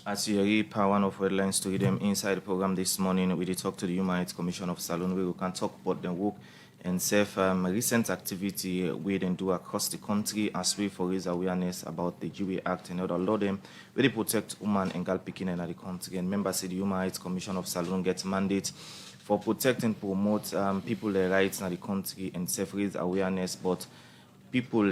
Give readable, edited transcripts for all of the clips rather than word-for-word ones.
As you hear, one of headlines to them inside the program this morning, we did talk to the Human Rights Commission of Salone, where we can talk about the work and self recent activity we then do across the country as we for raise awareness about the GWA Act and other law them where they protect women and girl picking in the country. And members of the Human Rights Commission of Salone gets mandate for protect and promote people their rights in the country and self raise awareness, but people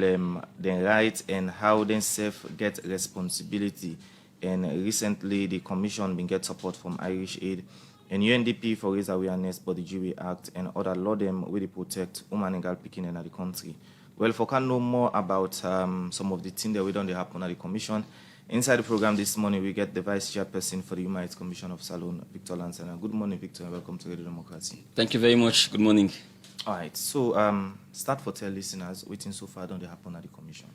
their rights and how they self get responsibility. And recently, the Commission been get support from Hrcsl and UNDP for raise awareness about the GWA Act and other law them where they protect women and girl picking in the country. Well, for can know more about some of the things that we done they happen at the Commission. Inside the program this morning, we get the Vice Chairperson for the Human Rights Commission of Salone, Victor Lansana. Good morning, Victor, and welcome to Radio Democracy. Thank you very much. Good morning. All right, so start for tell listeners waiting so far done they happen at the Commission.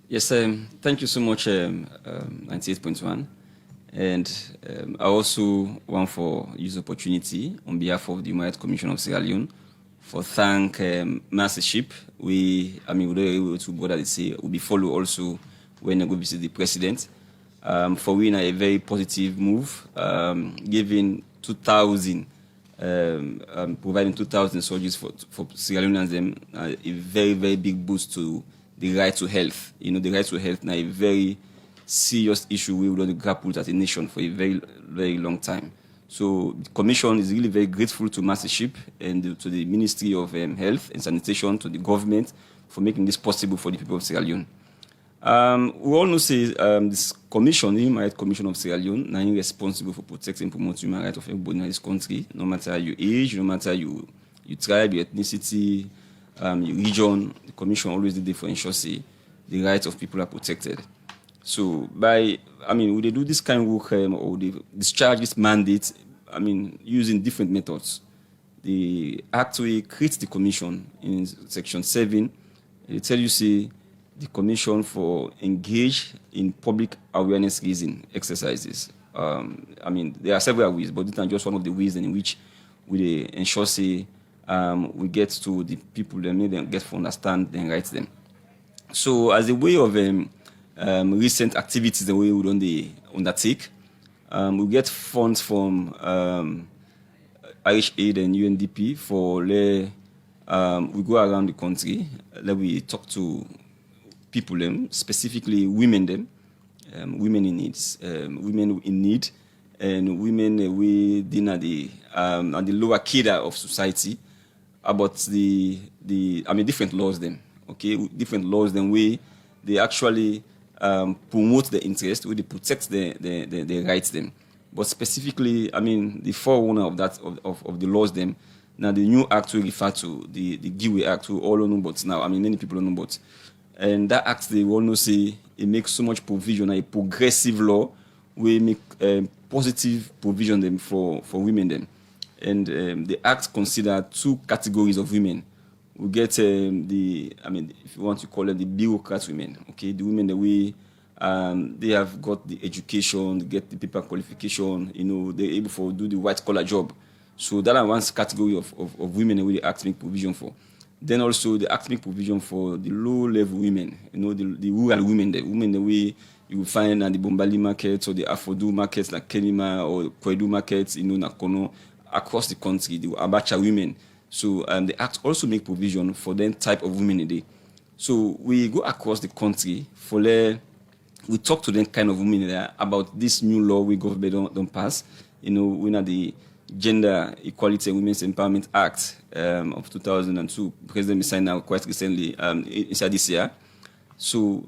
Yes, thank you so much, 98.1. And I also want to use the opportunity on behalf of the Human Rights Commission of Sierra Leone for thank mastership. We were able to bother to say we be follow also when I go visit the president for we in a very positive move, giving 2,000, providing 2,000 soldiers for Sierra Leoneans them a very, very big boost to the right to health. You know, the right to health now a very serious issue we would grapple with as a nation for a very, very long time. So the Commission is really very grateful to Mastership and to the Ministry of Health and Sanitation, to the government for making this possible for the people of Sierra Leone. We all know say this commission, the Human Rights Commission of Sierra Leone, now responsible for protecting and promoting human rights of everybody in this country, no matter your age, no matter your tribe, your ethnicity, your region. The Commission always did it for ensure say the rights of people are protected. So we they do this kind of work or they discharge this mandate, using different methods. The Act we creates the Commission in Section 7. They tell you say the Commission for engage in public awareness raising exercises. There are several ways, but this is just one of the ways in which we ensure say we get to the people that make them get to understand and write them. So as a way of recent activities the way we don't undertake, we get funds from Hrcsl and UNDP for we go around the country, we talk to people specifically women women in need, and women we deal at the lower cadre of society about the different laws different laws we they actually promote the interest, where they protect the rights but specifically the forerunner of that of the laws now the new act we refer to the GWA Act we all know about now. Many people don't know about. And that act, they all know say it makes so much provision, a progressive law, we make positive provision for women And the act consider two categories of women. We get if you want to call them the bureaucrat women, okay, the women that they have got the education, they get the paper qualification, they're able to do the white collar job. So that is one category of women that we the act make provision for. Then also the act make provision for the low-level women, the rural women, the women that you will find at the Bombali markets or the Afodu markets like Kenima or Kwedu markets, Nakono, across the country, the Abacha women. So the act also make provision for that type of women today. So we go across the country we talk to them kind of women there about this new law we government don't pass. We know the Gender Equality and Women's Empowerment Act of 2002. President signed now quite recently inside this year. So,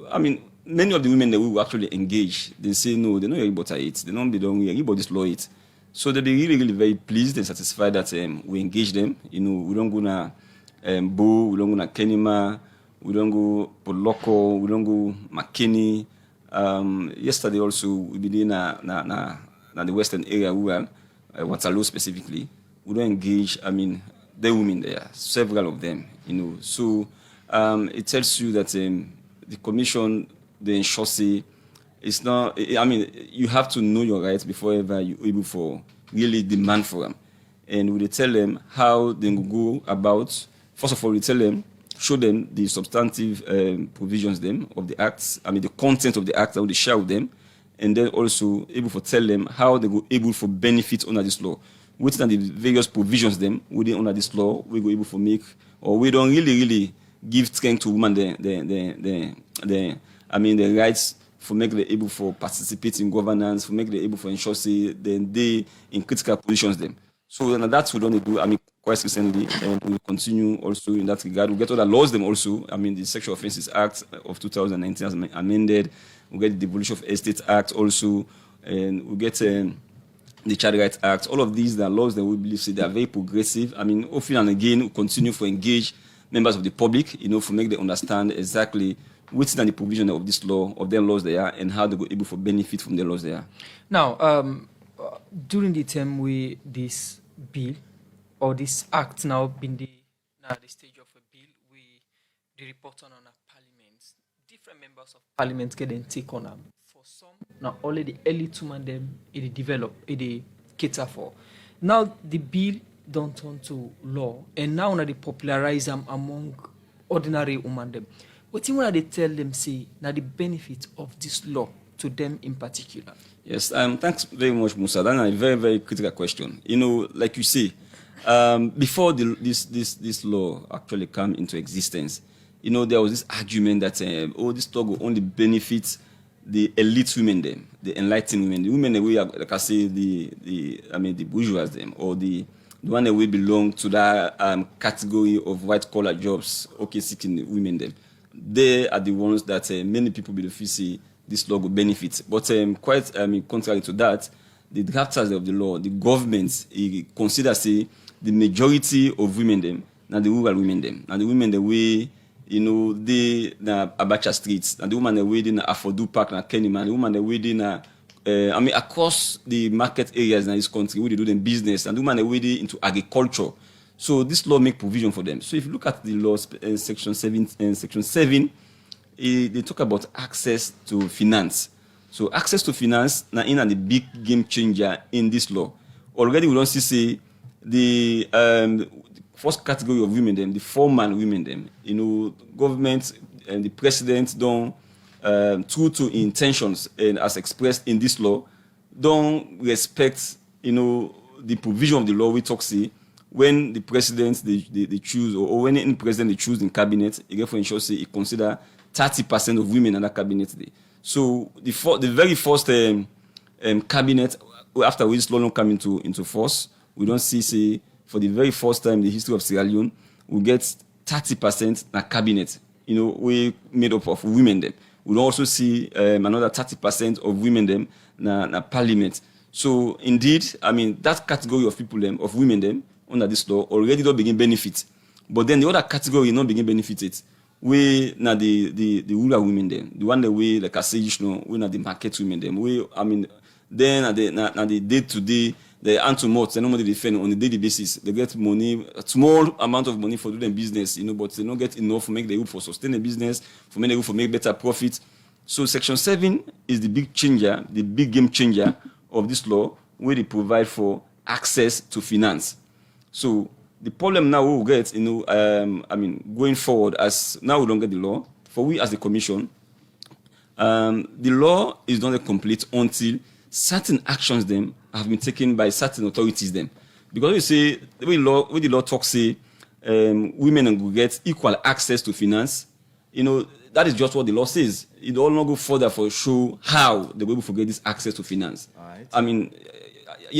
many of the women that we will actually engage, they say no, they don't hear about it. They don't be done, we hear about this law it. So they'll be really, really very pleased and satisfied that we engage them. We don't go na Bo, we don't go na Kenima, we don't go Podloko, we don't go McKinney. Yesterday also, we be there na the western area rural. Waterloo specifically, we don't engage, the women there, several of them, So it tells you that the commission, the ensure say, it's not, you have to know your rights before ever you're able for really demand for them. And we tell them how they go about, first of all, we tell them, show them the substantive provisions of the acts, the content of the act that we share with them. and then also able to tell them how they go able for benefit under this law. Which are the various provisions them within under this law we go able to make, or we don't really give strength to women the rights for make them able for participate in governance, for make them able for ensure say then they in critical positions them. So that's what we don't do. Quite recently, and we'll continue also in that regard. We get other laws them also. The Sexual Offences Act of 2019 has been amended. We get the Devolution of Estate Act also, and we get the Child Rights Act. All of these are laws that we believe say they are very progressive. Often and again, we continue to engage members of the public, for make them understand exactly which are the provision of this law, of their laws they are, and how they go able to benefit from the laws they are. Now, during the term we this bill or this act now been the stage of a bill, the report on our parliament, different members of parliament get and take on them. For some, now only the early to man them it develop, it cater for. Now the bill don't turn to law, and now they popularize them among ordinary women them. What do you want to tell them say now the benefit of this law to them in particular? Yes, thanks very much, Musa. That's a very, very critical question. Like you say, before this law actually came into existence, there was this argument that this law will only benefit the elite women, them, the enlightened women, the women that we are, like I say, the bourgeois, them, or the one that will belong to that category of white collar jobs, seeking women, them. They are the ones that many people will see this law will benefit. But contrary to that, the drafters of the law, the government, consider say the majority of women them, now the rural women them, now the women that we, they na Abacha streets, and the women that we in Afodu Park, na Kennyman, the women that we in across the market areas in this country, we do them business, and the women that we into agriculture. So this law make provision for them. So if you look at the law, section 7, they talk about access to finance. So access to finance now in the big game changer in this law. Already we don't see the first category of women them, the foreman women them. Government and the president don't true to intentions and as expressed in this law, don't respect the provision of the law we talk see. When the president they choose, or when any president they choose in cabinet, you get for ensure say it consider 30% of women in that cabinet today. So the very first cabinet after this law come into force, we don't see for the very first time in the history of Sierra Leone, we get 30% in cabinet. We made up of women them. We don't also see another 30% of women them na parliament. So indeed, that category of people them, of women them, under this law already don't begin benefit, but then the other category not begin benefited. We now the rural women them, the one that we like I say we now the market women them. Then at the day to day they earn too much. They normally defend on a daily basis. They get money, a small amount of money for doing business, but they don't get enough to make the room for sustain the business, for make the room for make better profit. So Section 7 is the big changer, the big game changer of this law, where they provide for access to finance. So the problem now we'll get, going forward, as now we don't get the law, for we as the commission, the law is not complete until certain actions them have been taken by certain authorities them. Because you say, when the law talks say, women will get equal access to finance, that is just what the law says. It will not go further for show how they will get this access to finance. Right.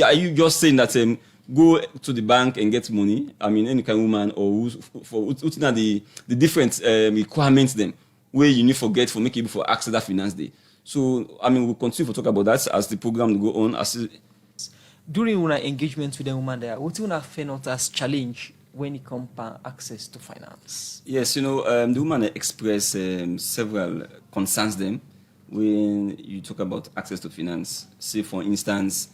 Are you just saying that go to the bank and get money? Any kind of woman or who's the different requirements then where you need for making able for access that finance day. So we'll continue to talk about that as the program go on. During our engagement with the woman there, what do you find as challenge when it comes to access to finance? Yes, the woman express several concerns them when you talk about access to finance. Say for instance,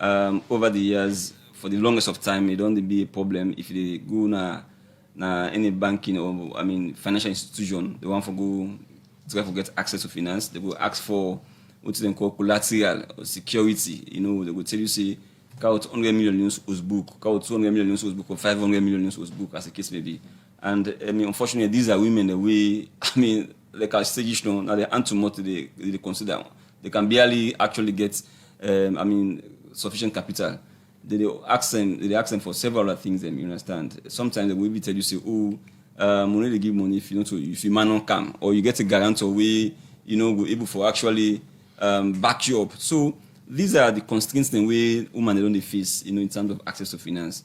over the years, for the longest of time, it don't be a problem if they go na any banking or financial institution, they want to go try to get access to finance. They will ask for what they call collateral or security. They will tell you say, count 100 million book, count 200 million book, or 500 million book, as the case may be. And unfortunately, these are women that we, like I said, now they aren't too much they consider. They can barely actually get, sufficient capital. They ask them for several other things. You understand? Sometimes they will be tell you, say, we only give money if you man not come, or you get a guarantor way, we're able for actually back you up. So these are the constraints the way women they don't face, in terms of access to finance.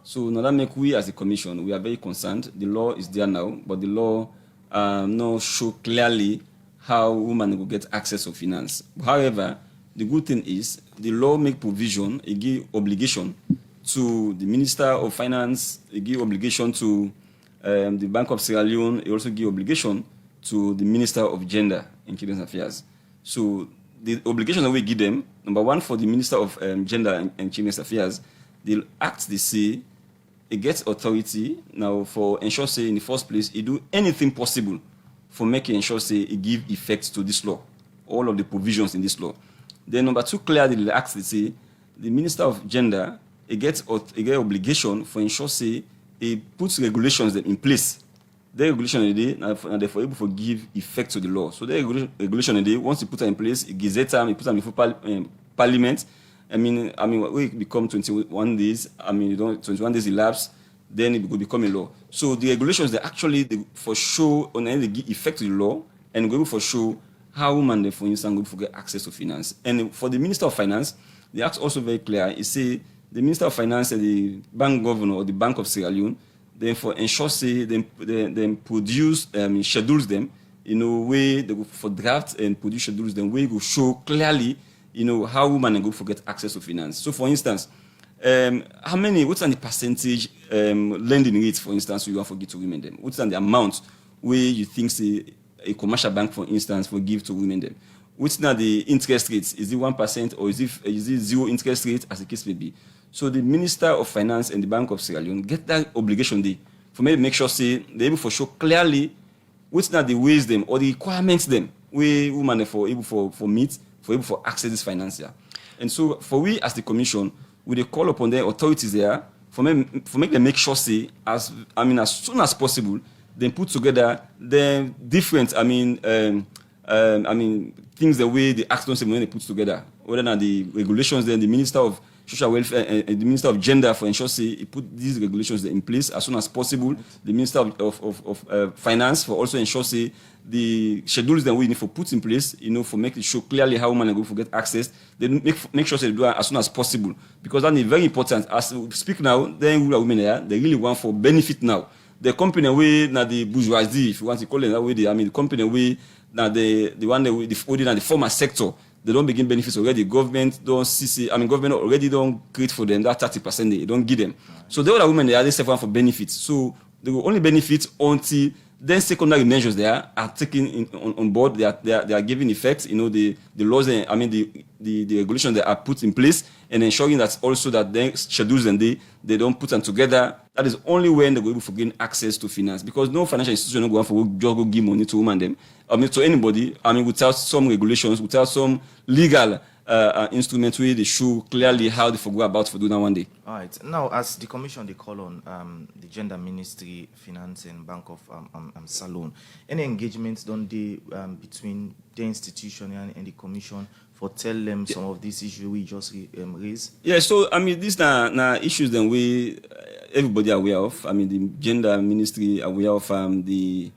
So now that make we as a commission, we are very concerned. The law is there now, but the law not show clearly how women will get access to finance. However, the good thing is the law make provision, it give obligation to the Minister of Finance, it give obligation to the Bank of Sierra Leone, it also give obligation to the Minister of Gender and Children's Affairs. So the obligation that we give them, number one, for the Minister of Gender and Children's Affairs, the act they say, it gets authority now for ensure say in the first place, it do anything possible for making ensure say it give effect to this law, all of the provisions in this law. Then number two, clearly the act they say, the Minister of Gender, it get obligation for ensure say it puts regulations in place. The regulation in the day, and therefore able to give effect to the law. So the regulation in the day, once you put it in place, it gives it time, it puts it before Parliament. We become 21 days. 21 days elapse, then it will become a law. So the regulations, they actually for sure on any give effect to the law, and go for sure how women, for instance, will get access to finance. And for the Minister of Finance, the act also very clear. It say the Minister of Finance and the bank governor or the Bank of Sierra Leone, then for ensure say them produce schedules them, way they go for draft and produce schedules them, where go show clearly, how women go get access to finance. So for instance, what's the percentage lending rates, for instance, you want to give to women them? What's the amount where you think say a commercial bank, for instance, will give to women them? What's now the interest rates? Is it 1% or is it zero interest rate, as the case may be? So the Minister of Finance and the Bank of Sierra Leone get that obligation there for me to make sure say they're able to show clearly what's not the ways them or the requirements them where women are able for access this finance here. And so for we as the commission, we call upon the authorities there for make them make sure say as soon as possible then put together the different things the way the acts don't say when they put together, whether not the regulations then the Minister of Social Welfare and the Minister of Gender for ensure say he put these regulations in place as soon as possible. The Minister of Finance for also ensure say the schedules that we need for put in place, for making sure clearly how women are going to get access. They make sure they do it as soon as possible, because that is very important. As we speak now, the rural women there, they really want for benefit now. The company way now the bourgeoisie, if you want to call it that way, the company way now the one that we the former sector. They don't begin benefits already. Government don't see. Government already don't create for them that 30% they don't give them. So the other women they are separate for benefits. So they will only benefit until then secondary measures they are taken on board. They are giving effect. The laws and the regulations that are put in place and ensuring that also that the schedules and they don't put them together. That is only when they will be able to gain access to finance, because no financial institution will go give money to women them. To anybody. Without some regulations, without some legal instruments where they show clearly how they go about for doing that one day. All right. Now, as the commission, they call on the Gender Ministry, Finance, and Bank of Salon. Any engagements done between the institution and the commission for tell them some of these issues we just raised? Yeah. So these are issues that we everybody are aware of. The Gender Ministry are aware of the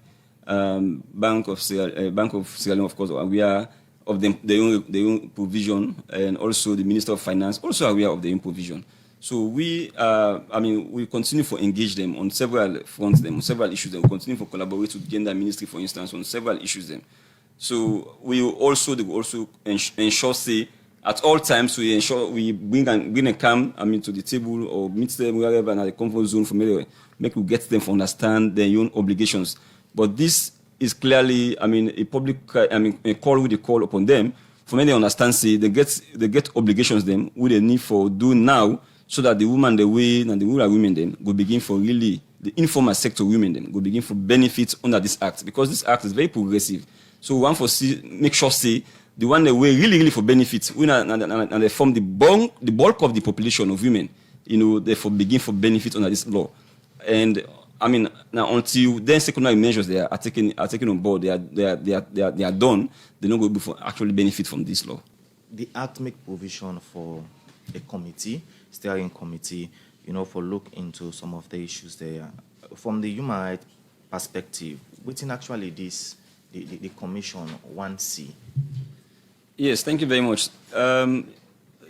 Bank of Sierra Leone, of course, are aware of their own provision, and also the Minister of Finance also aware of their own provision. So we continue to engage them on several fronts, on several issues. They will continue to collaborate with Gender Ministry, for instance, on several issues. So they will also ensure say at all times we ensure we bring a come to the table or meet them wherever in the comfort zone for make we get them to understand their own obligations. But this is clearly, a public, a call with a call upon them for me they understand, say they get obligations them what they need for do now, so that the women the way and the rural women then will begin for really the informal sector women then will begin for benefits under this act, because this act is very progressive. So we want to make sure say the one that way really for benefits, and they form the bulk of the population of women, therefore begin for benefits under this law. And I mean, now until then secondary measures they are taken on board, they are done, they're not going to actually benefit from this law. The Act make provision for a committee, steering committee, for look into some of the issues there. From the human rights perspective, within actually this, the commission 1C. Yes, thank you very much.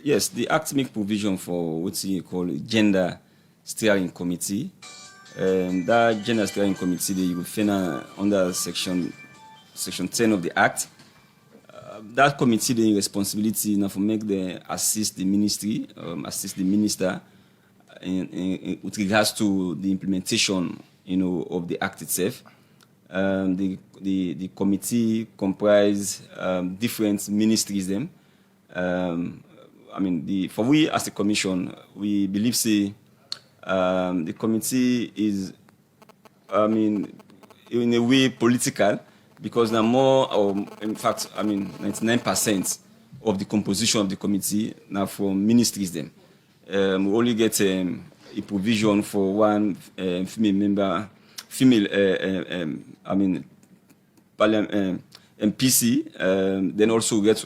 Yes, the Act make provision for what you call a gender steering committee. That gender steering committee, you will find under section 10 of the Act. That committee, the responsibility now for make the assist the ministry, assist the minister with regards to the implementation, of the Act itself. The committee comprise different ministries. Them, for we as a commission, we believe the committee is, in a way political, because now more, in fact, 99% of the composition of the committee now from ministries. Them, we only get a provision for one female member, MPC. Then also get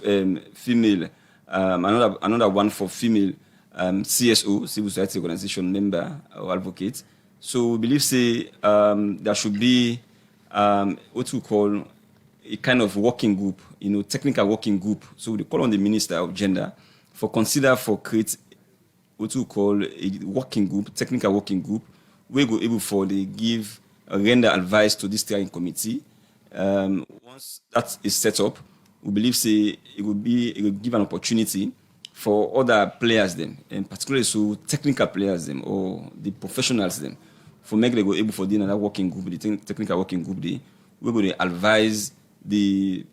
female, another one for female CSO, civil society organization member or advocate. So we believe there should be what we call a kind of working group, technical working group. So we call on the Minister of Gender for create what we call a working group, technical working group, we go able for the give render advice to this steering committee. Once that is set up, we believe it will give an opportunity for other players them, and particularly so technical players them or the professionals them, for make they go able for another working group, the technical working group, we will advise the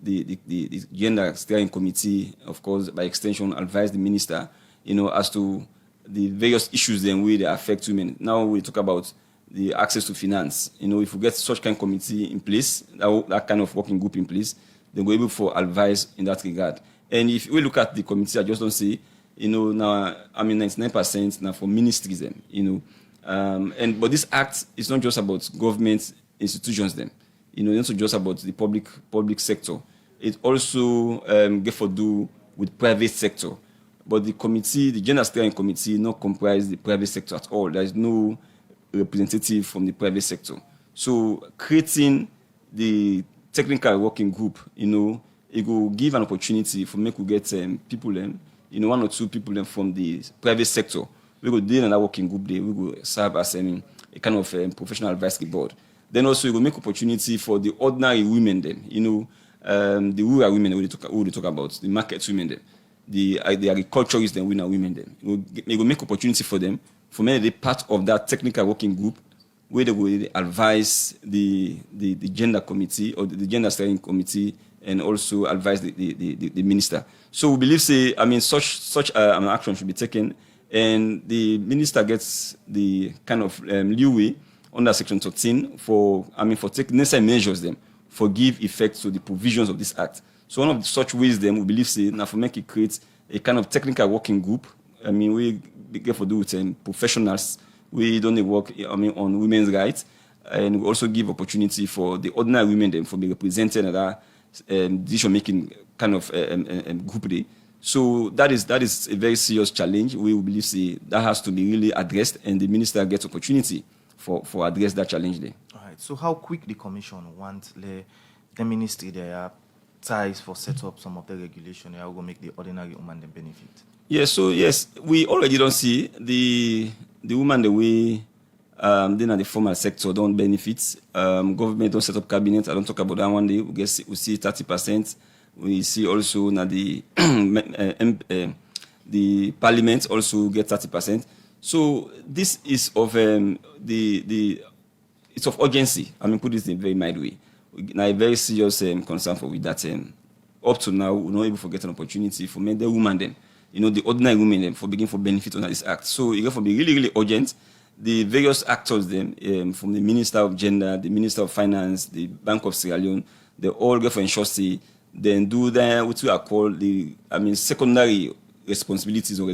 gender steering committee, of course, by extension, advise the minister, as to the various issues then they affect women. Now we talk about the access to finance. If we get such kind of committee in place, that kind of working group in place, then we're able for advice in that regard. And if we look at the committee, I just don't say, now 99% now for ministries then, but this act is not just about government institutions then. It's not just about the public sector. It also get for do with private sector. But the committee, the gender steering committee, not comprise the private sector at all. There is no representative from the private sector. So creating the technical working group, it will give an opportunity for me to get people, one or two people from the private sector. We will do another working group there. We will serve as a kind of professional advisory board. Then also it will make opportunity for the ordinary women then, the rural women we talk about, the market women then. The agriculturists and women then. It will make opportunity for them for many be part of that technical working group where they will advise the gender committee or the gender steering committee and also advise the minister. So we believe such an action should be taken, and the minister gets the kind of leeway under Section 13 for taking necessary measures them for give effect to the provisions of this act. So one of such ways then we believe now for make it create a kind of technical working group. We get for do with professionals. We don't work on women's rights, and we also give opportunity for the ordinary women then for be represented in that decision making kind of group day. So that is a very serious challenge. We believe that has to be really addressed, and the minister gets opportunity for address that challenge there. All right. So how quick the commission want the ministry there ties for set up some of the regulation that will make the ordinary woman then benefit? Yes, we already don't see the woman the way then at the formal sector don't benefit. Government don't set up cabinet. I don't talk about that one day. We see 30%. We see also now the parliament also get 30%. So this is of it's of urgency. Put this in a very mild way. Now a very serious concern for with that. Up to now, we're not able to get an opportunity for men, the women them, the ordinary women them, for begin for benefit under this act. So it will be really, really urgent. The various actors them, from the Minister of Gender, the Minister of Finance, the Bank of Sierra Leone, they all get for ensure then do that what we are called the secondary responsibilities or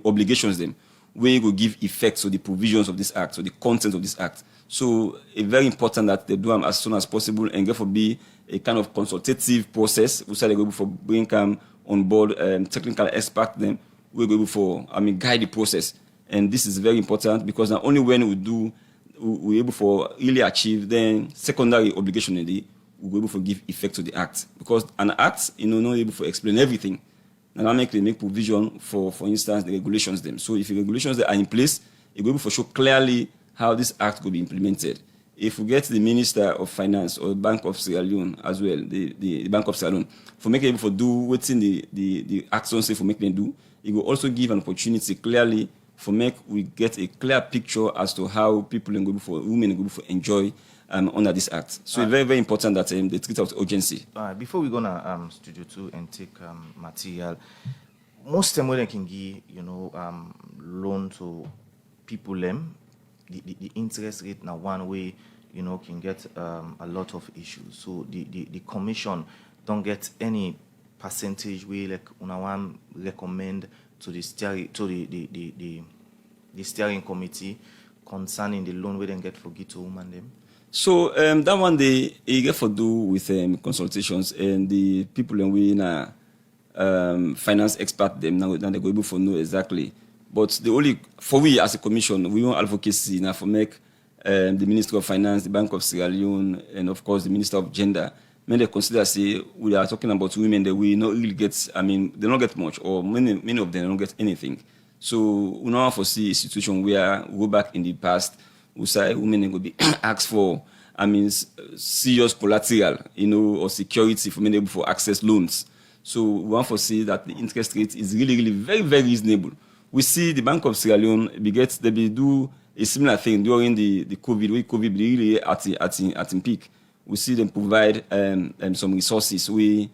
obligations them we will give effect to the provisions of this act, so the content of this act. So it's very important that they do them as soon as possible and therefore be a kind of consultative process. We say they go for bring on board technical expert then we go for guide the process. And this is very important because not only when we're able to really achieve then secondary obligation we're able to give effect to the act. Because an act, not able to explain everything. And they make provision for instance, the regulations them. So if the regulations that are in place, it will be able to show clearly how this act will be implemented. If we get the Minister of Finance or Bank of Sierra Leone as well, the Bank of Sierra Leone, for making able to do what's in the actions say for making them do, it will also give an opportunity clearly for we get a clear picture as to how people and women and go enjoy under this act. So it's very, very important that they treat it with urgency. Before we go to Studio 2 and take material, most time when they can give, loan to people, the interest rate now one way, can get a lot of issues. So the commission don't get any percentage way like one recommend to the steering committee concerning the loan we then get for Gito woman them. So that one they get for do with consultations and the people and we finance expert them now they go able for know exactly. But the only for we as a commission we want advocacy now for make the Minister of Finance, the Bank of Sierra Leone, and of course the Minister of Gender. When they consider say we are talking about women that we not really get they don't get much or many of them don't get anything. So we now foresee a situation where we go back in the past, we say women will be asked for serious collateral, or security for being able to access loans. So we want to see that the interest rate is really, really very, very reasonable. We see the Bank of Sierra Leone they do a similar thing during the COVID, where COVID really at in peak. We see them provide some resources. They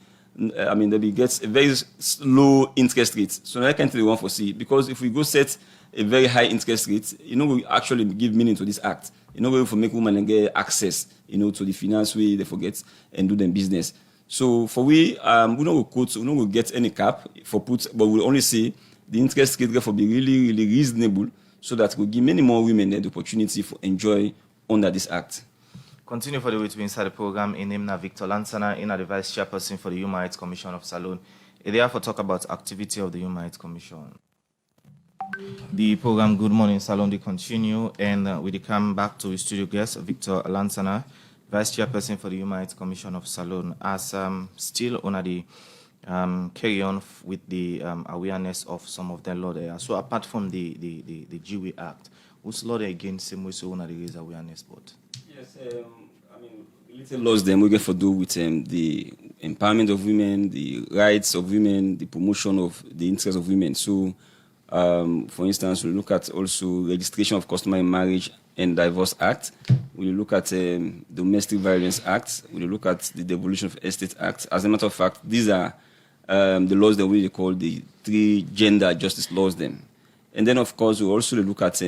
get a very low interest rate. So I can't really want to see because if we go set a very high interest rate, we actually give meaning to this act. We for make women get access, to the finance way they forget and do them business. So for we will quote, we will get any cap for put, but we'll only say the interest rate for be really, really reasonable so that we'll give many more women the opportunity for enjoy under this act. Continue for the way to be inside the program. In name now Victor Lansana, in the Vice Chairperson for the Human Rights Commission of Salone. They therefore talk about activity of the Human Rights Commission. The program Good Morning Salone they continue and we come back to the studio guest Victor Lansana, Vice Chairperson for the Human Rights Commission of Salone, as still on the carry on with the awareness of some of the law there. So apart from the GW Act, what's law there again same way so on the raise awareness board? Yes, little laws then we get for do with the empowerment of women, the rights of women, the promotion of the interests of women. So, for instance, we look at also registration of customary marriage and divorce act. We look at domestic violence act. We look at the devolution of estate act. As a matter of fact, these are the laws that we call the 3 gender justice laws. Then, and then of course we also look at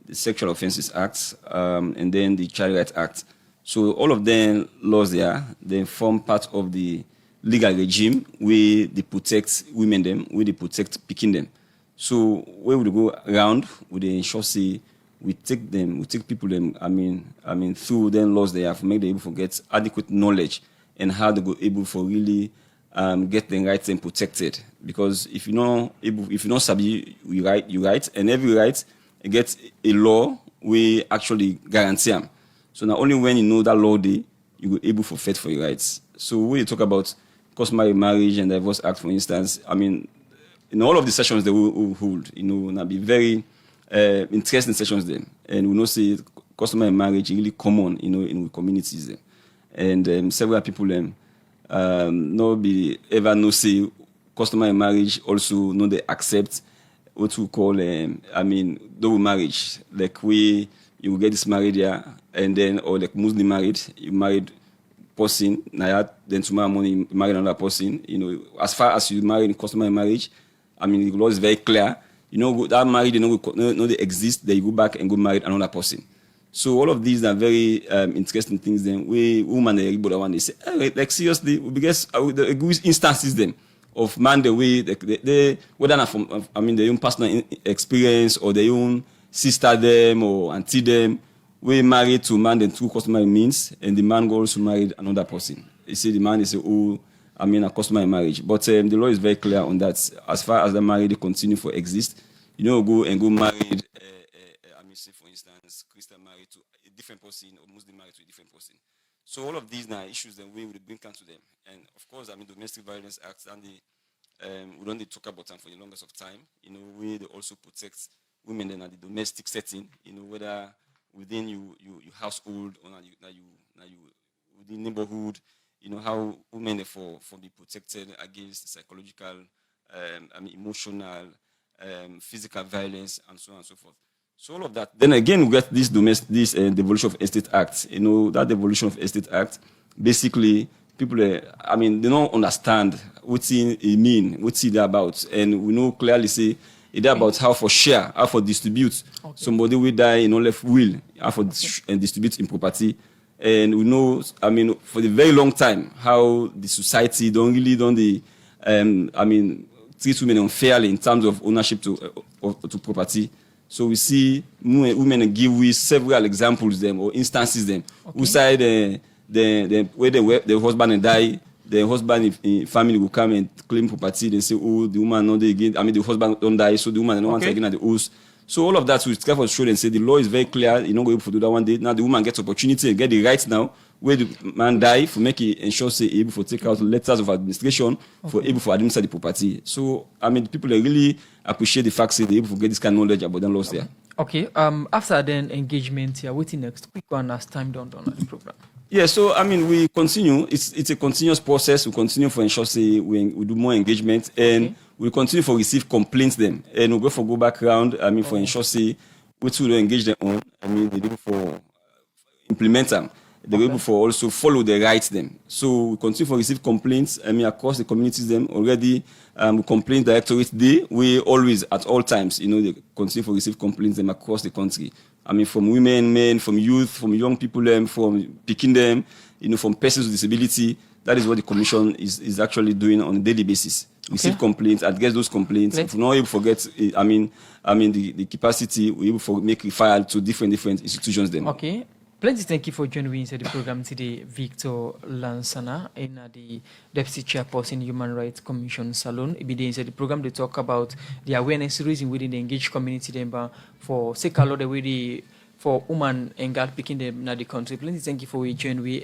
the Sexual Offences Act, and then the Child Rights Act. So all of them laws there, they form part of the legal regime where they protect women them, where they protect picking them. So where we go around, we they ensure say we take people them, through them laws they have to make them able to get adequate knowledge and how they go able for really get their rights and protected. Because if you not sabi you right, and every right get a law we actually guarantee them. So not only when you know that law day, you will able to fight for your rights. So when you talk about customary marriage and divorce act, for instance, in all of the sessions that we hold, now be very interesting sessions then, and we know say customary marriage is really common, in communities then, and several people no be ever no say customary marriage also no they accept what we call double marriage, like you will get this married here and then or like Muslim married, you married person, then tomorrow morning you marry another person. As far as you marry in customary marriage, the law is very clear. That marriage they exist, then you go back and go marry another person. So all of these are very interesting things. Then we women everybody one they say, like seriously, because the good instances then of man the way they whether not from their own personal experience or their own sister them or auntie them, we married to man then through customary means, and the man go also married another person. You see, the man is a customary marriage, but the law is very clear on that. As far as the marriage they continue for exist, go married. Say for instance, Christian married to a different person or Muslim married to a different person. So all of these now issues that we would bring to them, and of course, Domestic Violence Act and we don't talk about them for the longest of time. We they also protect women in the domestic setting. Whether within your household or you within neighborhood. How women therefore be protected against psychological, emotional, physical violence, and so on and so forth. So all of that. Then again, we get this Devolution of Estate Act. That Devolution of Estate Act, basically, people, they don't understand what it mean, what's it about. And we know clearly say, it's about how for share, how for distribute. Okay. Somebody will die, left will, how for and distribute in property. And we know, for the very long time, how the society don't treat women unfairly in terms of ownership to property. So we see women give with several examples them or instances them. Okay. Who say where the husband die, the husband in family will come and claim property. They say, oh, the woman not again. The husband don't die, so the woman no want again at the house. So all of that we try to show and say the law is very clear. You're not going to do that one day. Now the woman gets opportunity and get the rights now. Where the man die for make it ensure say able to take out letters of administration for able to administer the property. So the people really appreciate the fact that they able to get this kind of knowledge about the laws there. Okay. After then engagement here, what's next? Quick one as time done on the program. Yeah, so we continue. It's a continuous process. We continue for ensure say we do more engagement and we continue for receive complaints them and we go back around. For ensure say which we engage them on. They do for implement them. They're able for also follow the rights them. So we continue for receive complaints. Across the communities them already. Complaint directorate day. We always at all times, they continue for receive complaints them across the country. From women, men, from youth, from young people, from picking them, from persons with disability. That is what the commission is actually doing on a daily basis. Receive complaints, address those complaints. If we're not able to forget, the capacity, we're able to make referral to different institutions then. Okay. Plenty thank you for joining me inside the program today, Victor Lansana, in the Deputy Chairperson Human Rights Commission Salon. Inside the program, they talk about the awareness raising within the engaged community for Hrcsl, the way for women and girls picking them in the country. Plenty thank you for joining me.